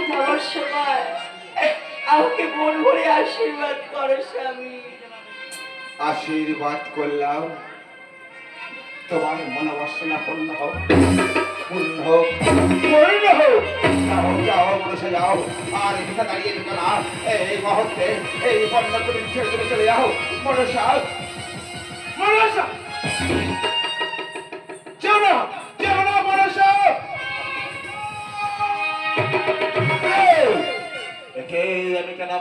যাওয়ার সময় আমাকে মন ভরে আশীর্বাদ করো স্বামী। আশীর্বাদ করলাম, তোমার মনোবাসনা পূর্ণ হোক, পূর্ণ হোক, পূর্ণ হোক। যাও যাও বসে যাও, আর এখানে দাঁড়িয়ে দিবে না। এই মুহূর্তে এই বন্য করে ছেড়ে চলে চলে যাও। মনসা, মনসা, যেও না, যেও না মনসা। একে আমি কেন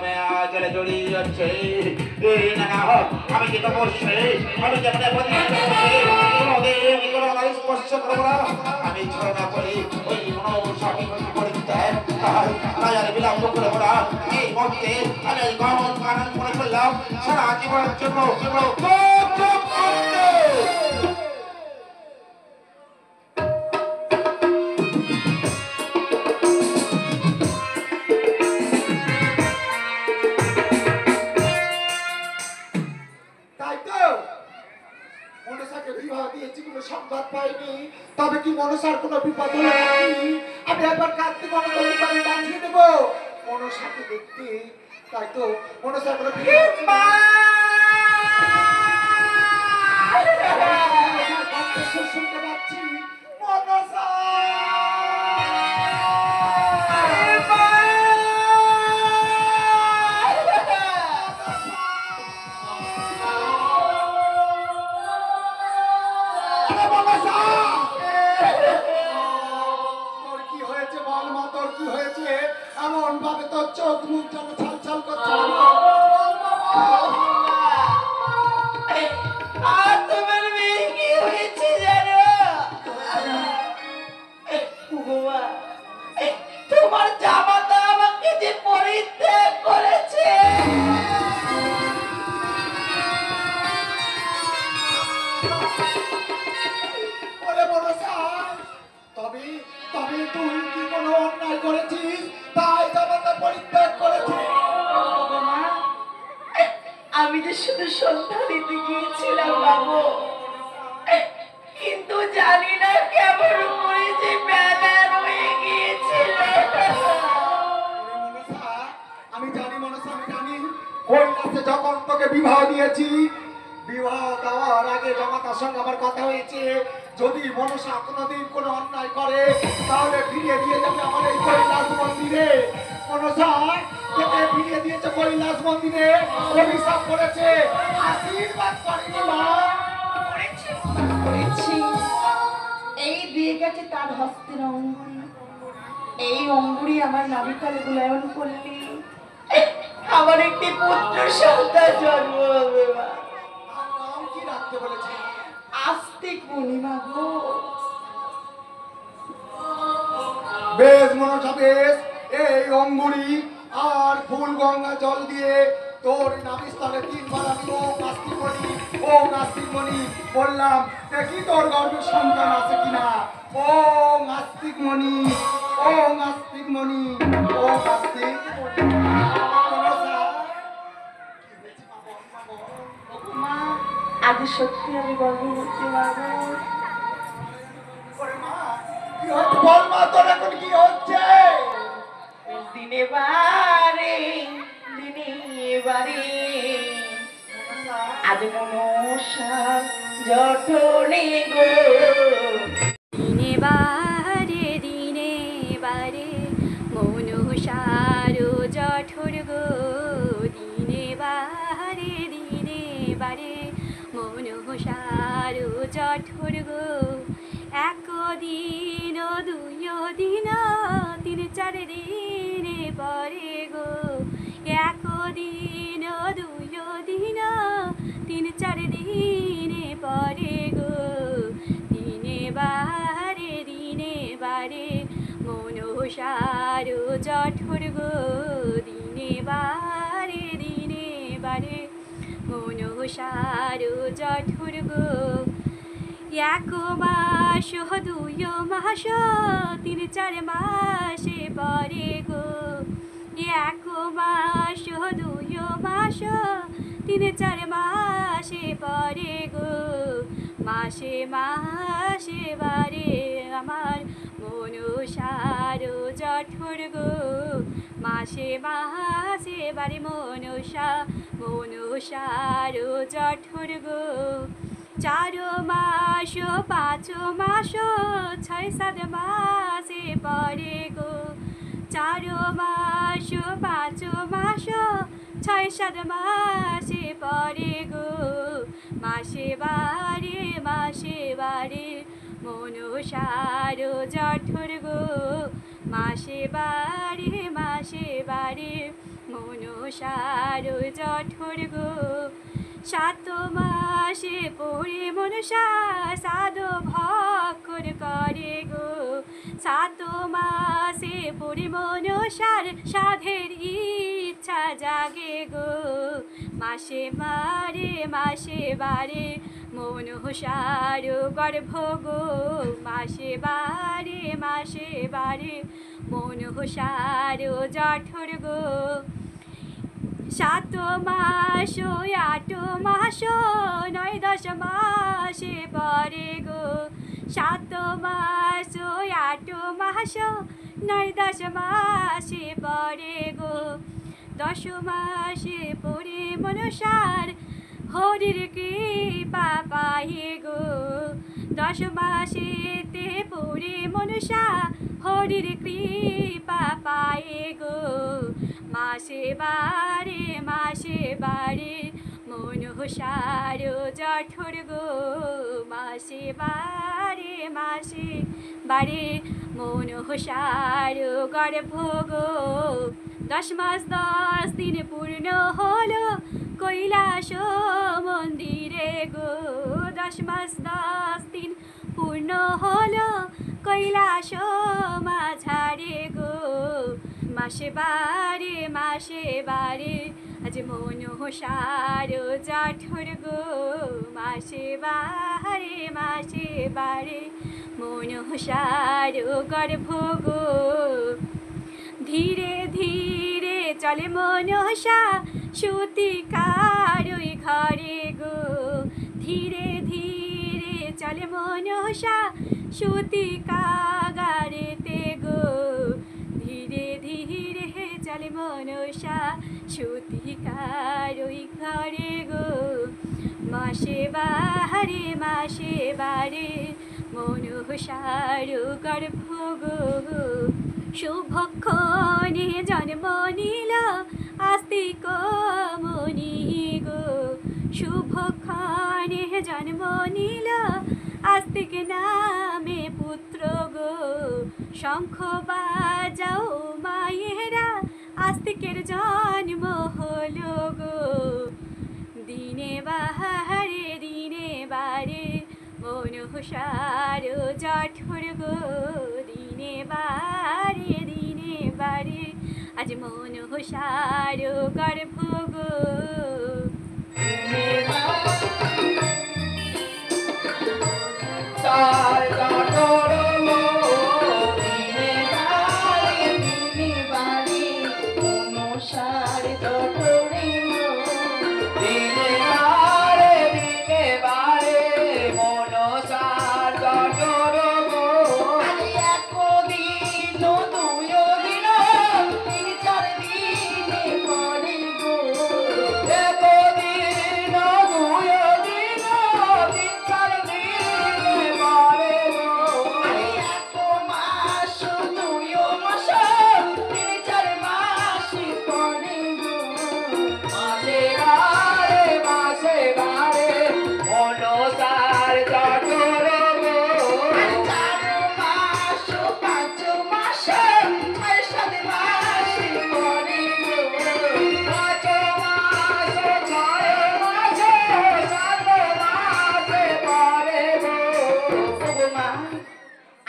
জলে জড়িয়ে যাচ্ছে? না না, আমি কি তপস্যে, আমি কেমন স্পর্শ করবো না। আমি ছড়া করি ওই মনসাকে পরিত্যাগ আর বিলম্ব করে বলা। এই মধ্যে আমি গমন কানন করে ফেললাম সারা জীবনের জন্য। সংবাদ পাইনি, তবে কি মনসার কোনো বিপদ হলো নাকি? আমি একবার কার্তিক বাড়ি পাঠিয়ে দেবো মনসাকে দেখতে। তাই তো মনসার কোনো শুনতে পাচ্ছি। মনসা এমন ভাবে তোর চোখ মুখ যেন ছলছল করছে। আর তোমার মেয়ে কি হয়েছে জানো? তোমার জামাতা আমাকে যে পরিত্যাগ করেছে। তবে তবে তুই কি কোনো অন্যায় করেছিস তাই জামাতা পরিত্যাগ করেছিস? আমি যে শুধু সন্ধ্যা দিতে গিয়েছিলাম বাবু, কিন্তু জানি না কেমন করে যে বেলা রয়ে গিয়েছিল। আমি জানি মনসা, আমি জানি কৈলাসে যখন তোকে বিবাহ দিয়েছি, বিবাহ দেওয়ার আগে জামাতার সঙ্গে আমার কথা হয়েছে, যদি মনসা কোনোদিন কোনো অন্যায় করে তাহলে ফিরিয়ে দিয়ে যাবে আমার এই কৈলাস মন্দিরে। মনসা তোকে ফিরিয়ে দিয়েছে কৈলাস মন্দিরে, অভিশাপ করেছে, আশীর্বাদ করেনি মা। করেছি, এই দিয়ে গেছে তার হস্তের অঙ্গুরি। এই অঙ্গুরি আমার নাবিকালে গুলায়ন করলি আমার একটি পুত্র সন্তান জন্ম হবে। মা নাম কি রাখতে বলেছে? আস্তিক মণিমা গো। বেশ মনসা বেশ, এই অঙ্গুরি আর ফুল গঙ্গা জল দিয়ে তোর নাভিস্থলে 3 বার আমি ও নাস্তিক মণি বললাম, দেখি তোর গর্ভে সন্তান আছে কিনা। ও নাস্তিক মণি, ও নাস্তিক মণি, ও নাস্তিক মা আজ সত্যি আমি গর্ভবতী বাবু। বল মা, তোর এখন কি হচ্ছে? দিনে বারে দিনে বারে আজ মনসা জঠনে গো। দিনে বারে মনসার জঠর গো। দিনে বারে মনসার জঠর গো। 1 দিন 2 দিন 3 4 দিন পরে গো। 1 দিন 2 দিন 3 4 দিন পরে গো। দিনে বারে মনসার জঠর গো। দিনে বারে মনসার জঠর গো। 1 মাস 2 মাস 3 4 মাসে পরে গো। 1 মাস 2 মাস 3 4 মাসে পরে গো। মাসে বারে আমার মনসার জঠর গো মাসে মাসে বারে মনসার জঠর গো 4 মাস 5 মাস 6 7 মাসে পরে গো 4 মাস 5 মাস 6 7 মাসে পরে গো মাসে বারে মনসার জঠর গো মাসে বারে মনসার জঠর গো 7 মাসে পড়ে মনসা সাধ ভক্ষর করে গো 7 মাসে পড়ে মনসার সাধের ইচ্ছা জাগে গো মাসে বারে মনসার গর্ভ গো মাসে বারে মনসার জঠর গো 7 মাস 8 মাস 9 10 মাসে পরে গো 7 মাস 8 মাস 9 10 মাসে পরে গো 10 মাসে পরে মনসার হরির কৃপা পায়ে গো 10 মাসেতে পরে মনসা হরির কৃপা পায়ে গো মাসে বারে মনসার জঠর গো মাসে বারে মনসার গর্ভ গো 10 মাস 10 দিন পূর্ণ হলো কৈলাস মন্দিরে গো 10 মাস 10 দিন পূর্ণ হলো কৈলাস মাঝারে গো মাসে বারে আজ মনসার জঠর গো মাসে বারে মনসার গর্ভ গো ধীরে ধীরে চলে মনসা সুতিকার ওই ঘরে গো ধীরে ধীরে চলে মনসা সুতিকাগারেতে গো ধীরে ধীরে চলে মনসা সুতিকার ওই ঘরে গো মাসে বারে মনসার গর্ভ গো শুভক্ষণে জন্ম নিল আস্তিক মুনি গো শুভক্ষণে জন্ম নিল আস্তিক নামে পুত্র গো শঙ্খ বাজাও মায়েরা আস্তিকের জন্ম হলো গো দিনে বারে মনসার জঠর গো দিনে বারে আজ মনসার গর্ভ গো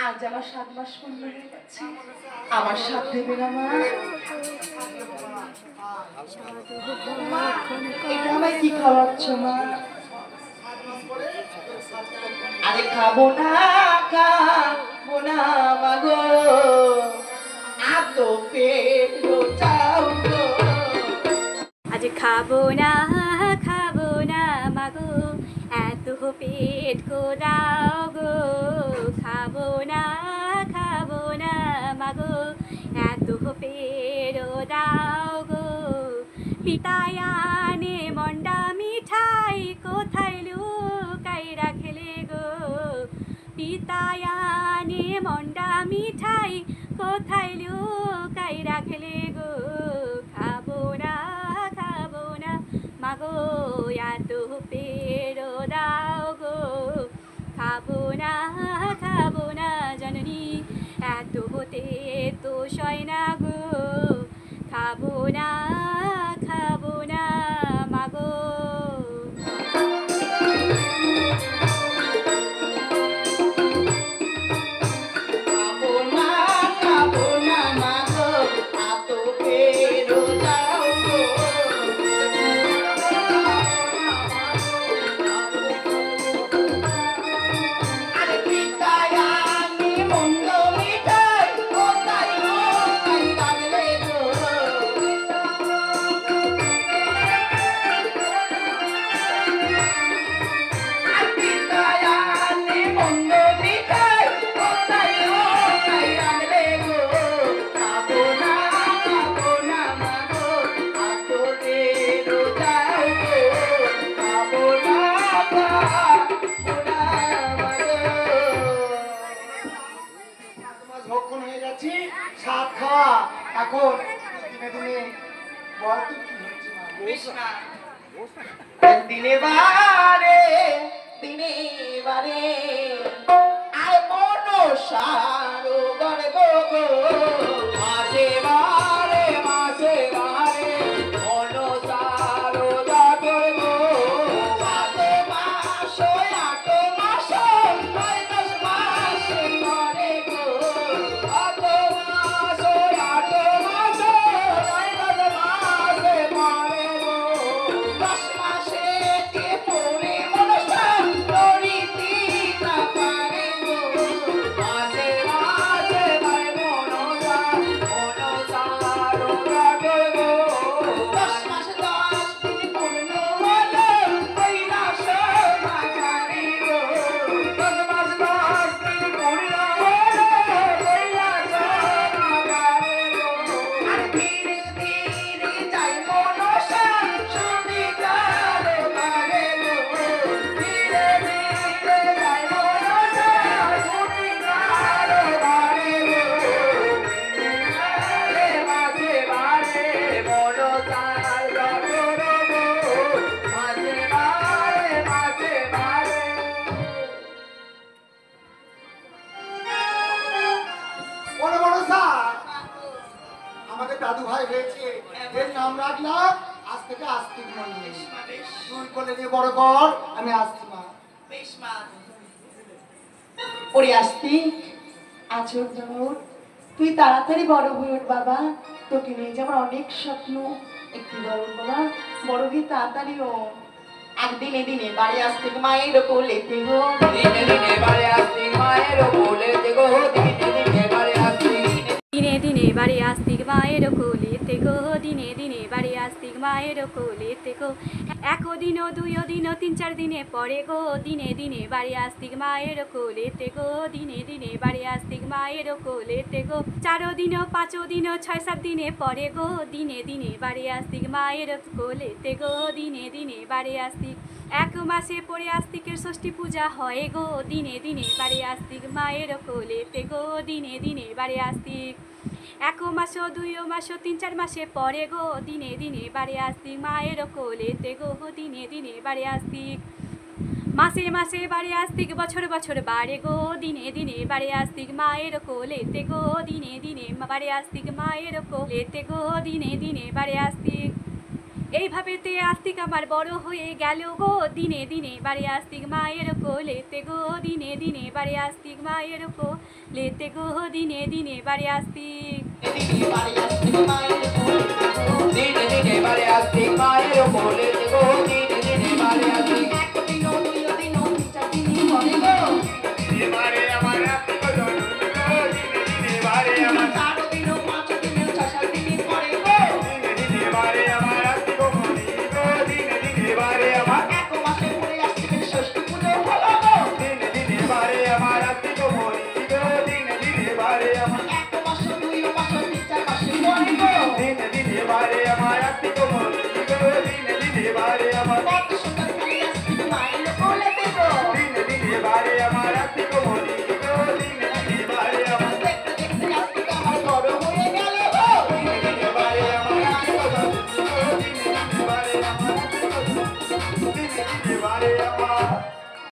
আজ আমার 7 মাস পূর্ণ হয়ে গেছে আমার সাথ দেবে না মা এটা আমায় কি খাওয়াচ্ছ মা আরে খাবো না মাগো আতো পেট চাও গো আজ খাবো না মাগো এত পেট কো দাও গো খাবো না এত পেরো দাও গো পিতায়ানে মন্ডা মিঠাই কোথায় লুকাই রাখলে গো পিতায়ানে মন্ডা মিঠাই কোথায় লুকাই রাখলে গো খাবো না মাগো এত পেরো দাও গো খাবো না জননী এত হতে তো সয় না গো খাবো না মাগো খাবো না মাগো এত পেরো দাও গো আরে পিতায়ানি মন্দ মিঠাই কোথায় লুকাই রাখলে গো পিতায়ানি মন্দ মিঠাই কোথায় লুকাই রাখলে গো খাবো না মাগো এত পেরো দাও গো খাবো না মাগো। মাস ভক্ষণ হয়ে যাচ্ছি সাত খাওয়া এখন দিনে দিনে বল তুই কি হচ্ছে না দিনে বারে আর মনসারো গর্ব গো মাঝে বারে মনসারো গর্ব গো 7 মাস 8 মাস 9 মাস করে গো 8 মাস 8 মাস 9 মাস করে গো 10 মাসে দিয়ে পড়ে মনসা লড়িতে না পারে গো মাঝে বারে মনসা রোগা গো 10 মাস 10 দিন পূর্ণ হলো কৈলাস মাঝারি গো 10 মাস 10 দিন পূর্ণ হলো কৈলাস মাঝারি গো আর ধীরে ধীরে যাই মনসা সুবিচার করে গো ধীরে ধীরে যাই মনসা সুবিচার করে গো মাঝে বারে মনসার গর্ব গো মাঝে বারে বড় বড় স্যার আমাকে দাদু ভাই হয়েছে এর নাম রাখলাম আজ থেকে আস্তিক মনে তুই কোলে নিয়ে বড় কর আমি আসছি মা ওরে আস্তিক আচর জমর তুই তাড়াতাড়ি বড় হয়ে ওঠ বাবা তোকে নিয়ে যাবার অনেক স্বপ্ন একটু বড় বাবা বড় হয়ে তাড়াতাড়ি ও একদিনে দিনে বাড়ি আসতে মায়ের কোলেতে গো দিনে দিনে বাড়ি আসতিক মায়ের কোলেতে গো দিনে দিনে বাড়ি আসতিক মায়ের কোলেতে গো একদিন দুই দিন 3-4 দিনে পরে গো দিনে দিনে বাড়ি আসতিক মায়ের কোলেতে গো দিনে দিনে বাড়ি আসতিক মায়ের কোলেতে গো 4 দিন 5 দিন 6-7 দিনে পরে গো দিনে দিনে বাড়ি আসতিক মায়ের কোলেতে গো দিনে দিনে বাড়ি আসতিক 1 মাসে পরে আস্তিকের ষষ্ঠী পূজা হয় গো দিনে দিনে বাড়ি আসতিক মায়ের কোলেতে গো দিনে দিনে বাড়ি আসতিক 1 মাস 2 মাস 3-4 মাসে পরে গো দিনে দিনে বাড়ি আসতিক মায়ের কোলেতে গো দিনে দিনে বাড়ি আসতিক মাসে মাসে বাড়ি আসতিক বছর বছর বাড়ে গো দিনে দিনে বাড়ি আসতিক মায়ের কোলেতে গো দিনে দিনে বাড়ি আসতিক মায়ের কোলেতে গো দিনে দিনে বাড়ি আসতিক এইভাবেতে আস্তিক আমার বড় হয়ে গেল গো দিনে দিনে বাড়ি আসতিক মায়ের কোলেতে গো দিনে দিনে বাড়ি আসতিক মায়ের কোলেতে গো দিনে দিনে বাড়ি আসতিক দিনে দিনে বাড়ি আসতে মায়ের কোলেতে গো দিনে